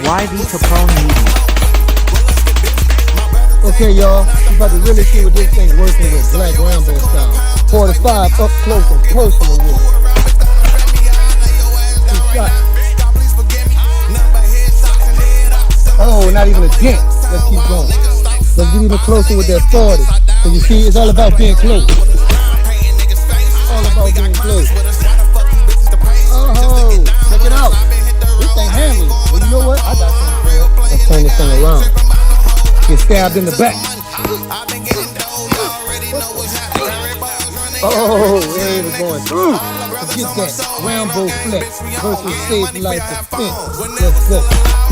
YB Capone Media. Okay, y'all, we about to really see what this thing working with Black Rambo style. 45 up close and personal with it. Oh, not even a dent. Let's keep going. Let's get even closer with that 40. So you see, it's all about being close. All about being close. Oh, check it out. This thing handling it. Well, you know what? I got something for it. Let's turn this thing around. Get stabbed in the back. Oh, there we're going through. Forget that. Rambo flex versus safe life defense. Let's go.